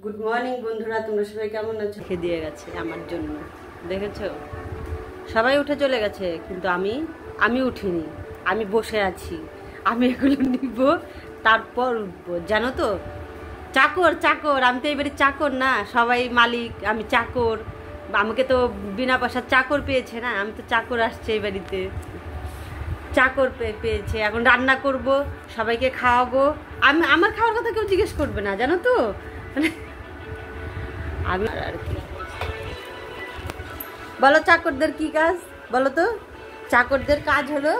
Good morning বন্ধুরা, তোমরা সবাই কেমন আছো? খেয়ে দিয়ে গেছে আমার জন্য, দেখেছো? সবাই উঠে চলে গেছে, কিন্তু আমি উঠিনি, আমি বসে আছি। আমি এগুলো নিব, তারপর উঠবো, জানো তো। চাকর চাকর, আমি তো এবারে চাকর না, সবাই মালিক, আমি চাকর। আমাকে তো বিনা পয়সার চাকর পেয়েছে না, আমি তো চাকর আসছে এই বাড়িতে, চাকর পেয়েছে। এখন রান্না করব, সবাইকে খাওয়াবো। আমার খাওয়ার কথা কেউ জিজ্ঞেস করবে না, জানো তো। আমি আর কি বলো, চাকরদের কি কাজ বলো তো? চাকরদের কাজ হলো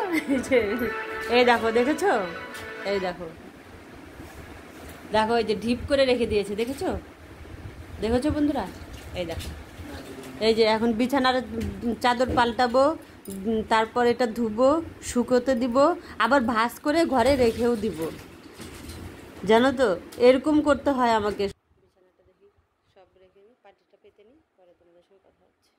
এই দেখো, দেখেছো? এই দেখো দেখো, এই যে ঢিপ করে রেখে দিয়েছে, দেখেছো? দেখেছো বন্ধুরা? এই দেখো, এই যে এখন বিছানার চাদর পাল্টাবো, তারপর এটা ধুবো, শুকোতে দিব, আবার ভাঁজ করে ঘরে রেখেও দিব, জানো তো। এরকম করতে হয় আমাকে। বিছানাটা দেখি সব রেখে নিই, পাটিটা পেতে নিই, পরে তোমাদের সঙ্গে কথা হচ্ছে।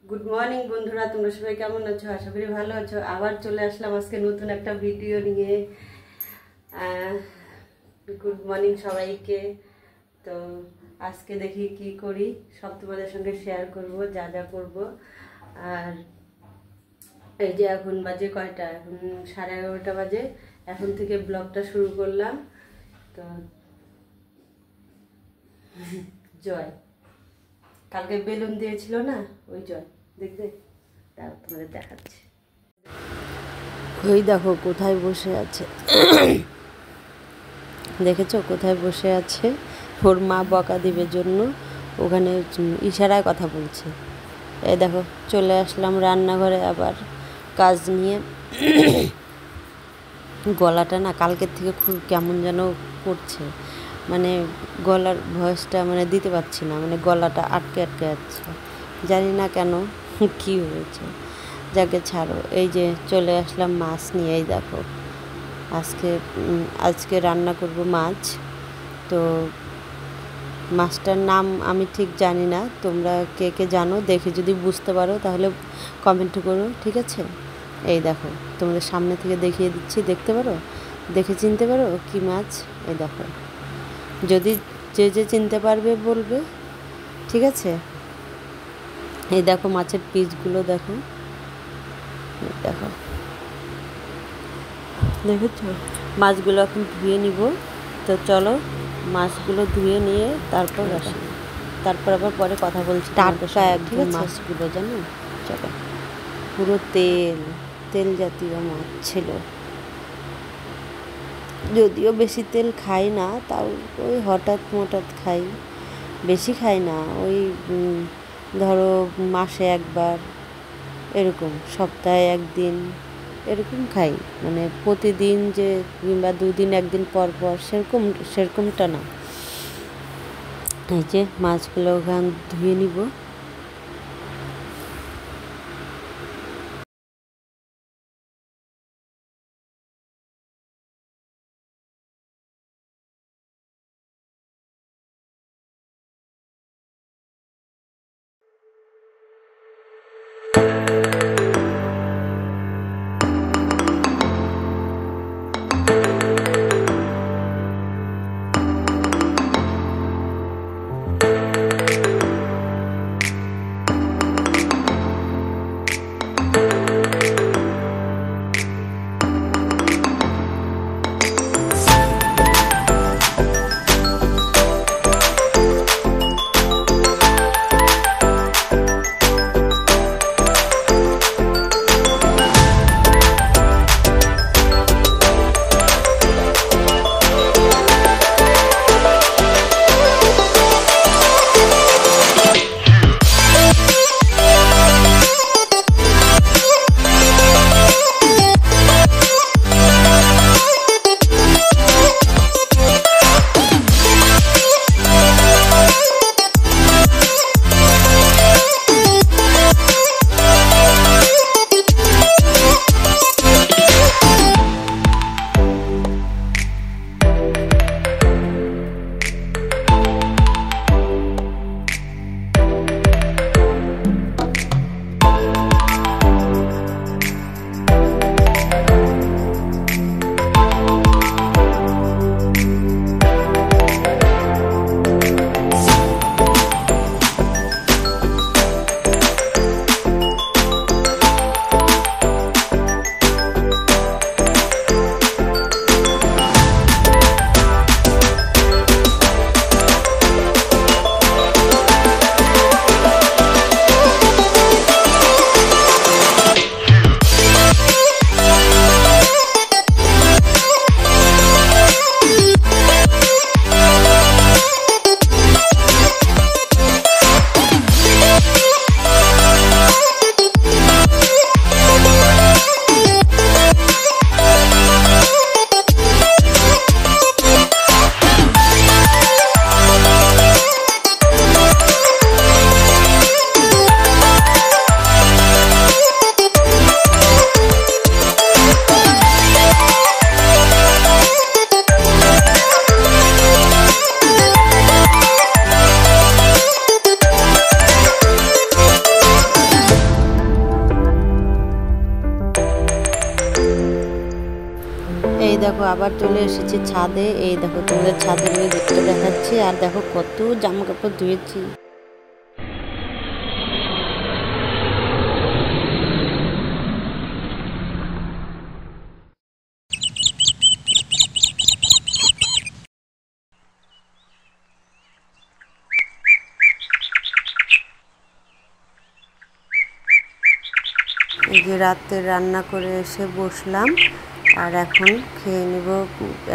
গুড মর্নিং বন্ধুরা, তোমরা সবাই কেমন আছো? আশা করি ভালো আছো। আবার চলে আসলাম আজকে নতুন একটা ভিডিও নিয়ে। গুড মর্নিং সবাইকে। তো আজকে দেখি কি করি, সব তোমাদের সঙ্গে শেয়ার করব, যা যা করব। আর এই যে এখন বাজে কয়টা, এখন 11:30 বাজে। এখন থেকে ব্লগটা শুরু করলাম। তো জয় কালকে বেলুন দিয়েছিল না, ওই জয়, দেখবে, তার তোমাদের দেখাচ্ছি। ওই দেখো কোথায় বসে আছে, দেখেছো কোথায় বসে আছে? ওর মা বকা দিবে জন্য ওখানে ইশারায় কথা বলছে। এই দেখো, চলে আসলাম রান্নাঘরে আবার কাজ নিয়ে। গলাটা না কালকের থেকে খুব কেমন যেন করছে, মানে গলার ভয়েসটা মানে দিতে পারছি না, মানে গলাটা আটকে আটকে যাচ্ছে, জানি না কেন, কি হয়েছে। যাকে ছাড়ো, এই যে চলে আসলাম মাছ নিয়ে। এই দেখো, আজকে রান্না করব মাছ। তো মাছটার নাম আমি ঠিক জানি না, তোমরা কে কে জানো, দেখে যদি বুঝতে পারো তাহলে কমেন্ট করো, ঠিক আছে? এই দেখো, তোমাদের সামনে থেকে দেখিয়ে দিচ্ছি, দেখতে পারো, দেখে চিনতে পারো কি মাছ? এই দেখো, যদি যে চিনতে পারবে বলবে, ঠিক আছে? এই দেখো মাছের পিসগুলো দেখো, দেখো, দেখেছো? মাছগুলো এখন ধুয়ে নিব। তো চলো মাছগুলো ধুয়ে নিয়ে তারপর আসি, তারপর আবার পরে কথা বলছি। টাটকা একদম মাছগুলো, জানো? চলো, পুরো তেল জাতীয় মাছ ছিল, যদিও বেশি তেল খাই না, তাও ওই হঠাৎ খাই, বেশি খাই না, ওই ধরো মাসে একবার, এরকম সপ্তাহে একদিন এরকম খাই, মানে প্রতিদিন যে কিংবা 2 দিন 1 দিন পর পর সেরকমটা না। এই যে মাছগুলো ওখান ধুয়ে নিব। দেখো আবার চলে এসেছি ছাদে। এই দেখো তোমাদের ছাদের ওই দিকটা দেখাচ্ছি। আর দেখো কত জামা কাপড় ধুয়েছি। এই যে রাতে রান্না করে এসে বসলাম, আর এখন খেয়ে নিব।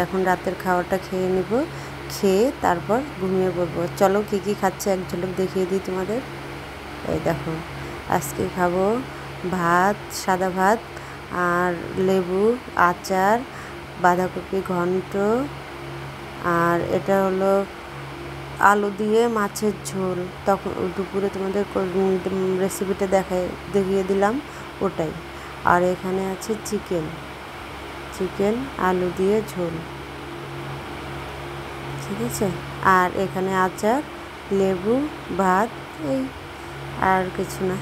এখন রাতের খাওয়াটা খেয়ে নিব, খেয়ে তারপর ঘুমিয়ে পড়বো। চলো কী কী খাচ্ছে এক ঝলক দেখিয়ে দিই তোমাদের। এই দেখো আজকে খাবো ভাত, সাদা ভাত, আর লেবু, আচার, বাঁধাকপি ঘন্ট, আর এটা হলো আলু দিয়ে মাছের ঝোল। তখন দুপুরে তোমাদের রেসিপিটা দেখিয়ে দিলাম ওটাই। আর এখানে আছে চিকেন আলু দিয়ে ঝোল, ঠিক আছে। আর এখানে আচার, লেবু, ভাত, এই আর কিছু না।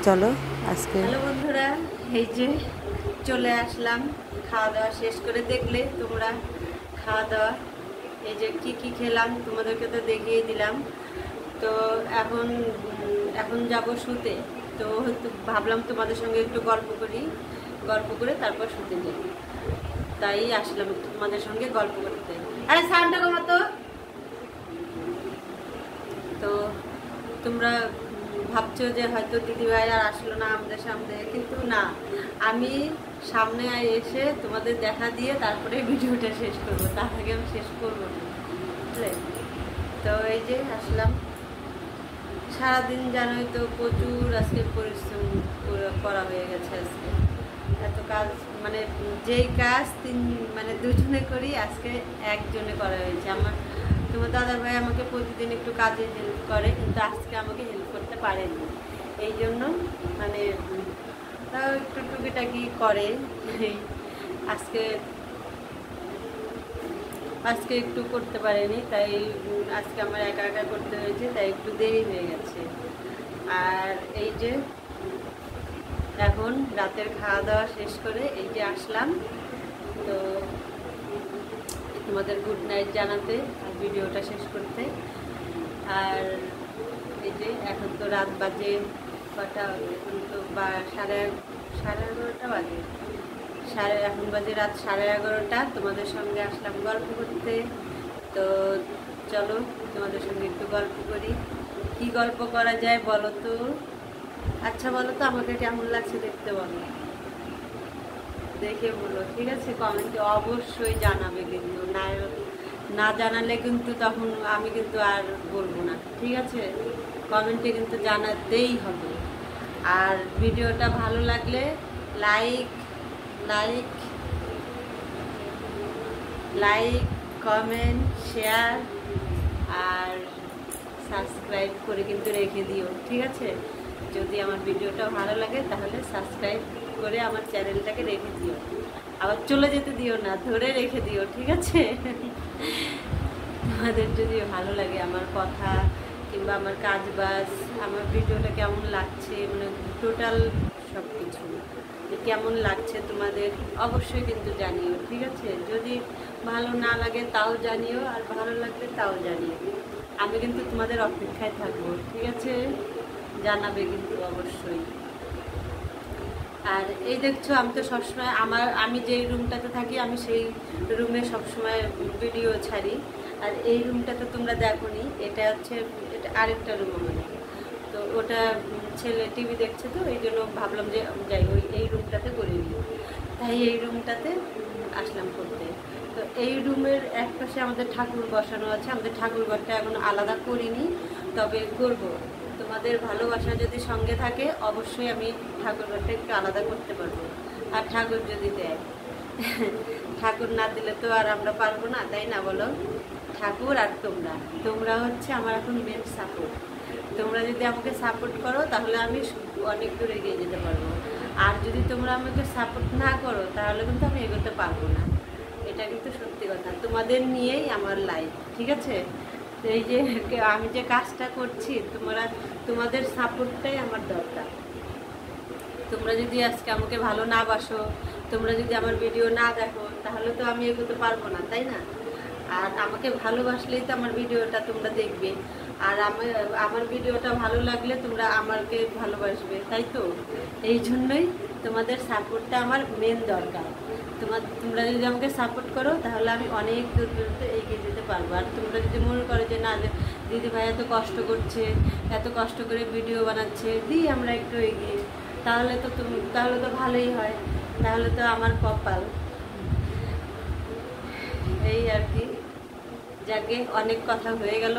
চলো আজকে হ্যালো বন্ধুরা, এই যে চলে আসলাম খাওয়া দাওয়া শেষ করে। দেখলে তোমরা খাওয়া দাওয়া, এই যে কি খেলাম তোমাদেরকে তো দেখিয়ে দিলাম। তো এখন যাব শুতে। তো ভাবলাম তোমাদের সঙ্গে একটু গল্প করে তারপর শুতে যাই। তাই আসলাম একটু তোমাদের সঙ্গে গল্প করতে। আরে সাউন্ডটা কমাতো। তো তোমরা ভাবছো যে হয়তো দিদিভাই আর আসলো না আমাদের সামনে, কিন্তু না, আমি সামনে এসে তোমাদের দেখা দিয়ে তারপরে ভিডিওটা শেষ করবো, তার আগে আমি শেষ করবো না, বুঝলে। তো এই যে আসলাম। সারাদিন জানোই তো প্রচুর আজকে পরিশ্রম করা হয়ে গেছে। আজকে এত কাজ, মানে যেই কাজ দুজনে করি আজকে একজনে করা হয়েছে। তোমার দাদার ভাই আমাকে প্রতিদিন একটু কাজে হেল্প করে, কিন্তু আজকে আমাকে হেল্প করতে পারেনি। এই জন্য মানে তাও একটু টুকিটাকি করে। আজকে একটু করতে পারেনি, তাই আজকে আমার একা করতে হয়েছে, তাই একটু দেরি হয়ে গেছে। আর এই যে এখন রাতের খাওয়া দাওয়া শেষ করে এই যে আসলাম, তো তোমাদের গুড নাইট জানাতে আর ভিডিওটা শেষ করতে। আর এই যে এখন তো রাত বাজে কটা, এখন তো সাড়ে 11:30 বাজে। এখন বাজে রাত 11:30। তোমাদের সঙ্গে আসলাম গল্প করতে। তো চলো তোমাদের সঙ্গে একটু গল্প করি। কি গল্প করা যায় বলো তো? আচ্ছা বলো তো, আমাকে কেমন লাগছে দেখতে, বলো, দেখে বলো, ঠিক আছে? কমেন্টে অবশ্যই জানাবে, কিন্তু না জানালে কিন্তু তখন আমি কিন্তু আর বলবো না, ঠিক আছে? কমেন্টে কিন্তু জানাতেই হবে। আর ভিডিওটা ভালো লাগলে লাইক কমেন্ট, শেয়ার আর সাবস্ক্রাইব করে কিন্তু রেখে দিও, ঠিক আছে? যদি আমার ভিডিওটা ভালো লাগে তাহলে সাবস্ক্রাইব করে আমার চ্যানেলটাকে রেখে দিও। আবার চলে যেতে দিও না, ধরে রেখে দিও, ঠিক আছে? তোমাদের যদি ভালো লাগে আমার কথা কিংবা আমার কাজ বাজ, আমার ভিডিওটা কেমন লাগছে, মানে টোটাল সব কিছু কেমন লাগছে তোমাদের অবশ্যই কিন্তু জানিও, ঠিক আছে? যদি ভালো না লাগে তাও জানিও, আর ভালো লাগলে তাও জানিও। আমি কিন্তু তোমাদের অপেক্ষায় থাকবো, ঠিক আছে? জানাবে কিন্তু অবশ্যই। আর এই দেখছো, আমি তো সবসময় আমি যেই রুমটাতে থাকি আমি সেই রুমে সবসময় ভিডিও ছাড়ি। আর এই রুমটাতে তোমরা দেখোনি, এটা আরেকটা রুম আমাদের। তো ওটা ছেলে টিভি দেখছে, তো এই জন্য ভাবলাম যে যাই এই রুমটাতে করে নিই, তাই এই রুমটাতে আসলাম করতে। তো এই রুমের এক পাশে আমাদের ঠাকুর বসানো আছে। আমাদের ঠাকুর ঘরটা এখন আলাদা করিনি, তবে করব। তোমাদের ভালোবাসা যদি সঙ্গে থাকে অবশ্যই আমি ঠাকুর ঘরটা একটু আলাদা করতে পারবো। আর ঠাকুর যদি দেয়, ঠাকুর না দিলে তো আর আমরা পারবো না, তাই না বলো? ঠাকুর আর তোমরা হচ্ছে আমার এখন মেন সাপোর্ট। তোমরা যদি আমাকে সাপোর্ট করো তাহলে আমি অনেক দূর এগিয়ে যেতে পারবো। আর যদি তোমরা আমাকে সাপোর্ট না করো তাহলে কিন্তু আমি এগোতে পারবো না। এটা কিন্তু সত্যি কথা, তোমাদের নিয়েই আমার লাইফ, ঠিক আছে? এই যে আমি যে কাজটা করছি, তোমাদের সাপোর্টটাই আমার দরকার। তোমরা যদি আজকে আমাকে ভালো না বাসো তোমরা যদি আমার ভিডিও না দেখো তাহলে তো আমি এগোতে পারবো না, তাই না? আর আমাকে ভালোবাসলেই তো আমার ভিডিওটা তোমরা দেখবে, আর আমার ভিডিওটা ভালো লাগলে তোমরা আমাকে ভালোবাসবে, তাই তো? এই জন্যই তোমাদের সাপোর্টটা আমার মেন দরকার। তোমরা যদি আমাকে সাপোর্ট করো তাহলে আমি অনেক দূর পর্যন্ত এগিয়ে যেতে পারবো। আর তোমরা যদি মনে করো যে না, দিদি ভাই এত কষ্ট করছে, এত কষ্ট করে ভিডিও বানাচ্ছে, দিই আমরা একটু এগিয়ে, তাহলে তো ভালোই হয়, তাহলে তো আমার কপাল। এই আর কি, যাকে অনেক কথা হয়ে গেল,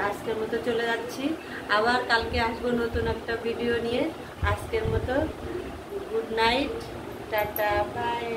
আজকের মতো চলে যাচ্ছি। আবার কালকে আসবো নতুন একটা ভিডিও নিয়ে। আজকের মতো গুড নাইট, টাটা, বাই।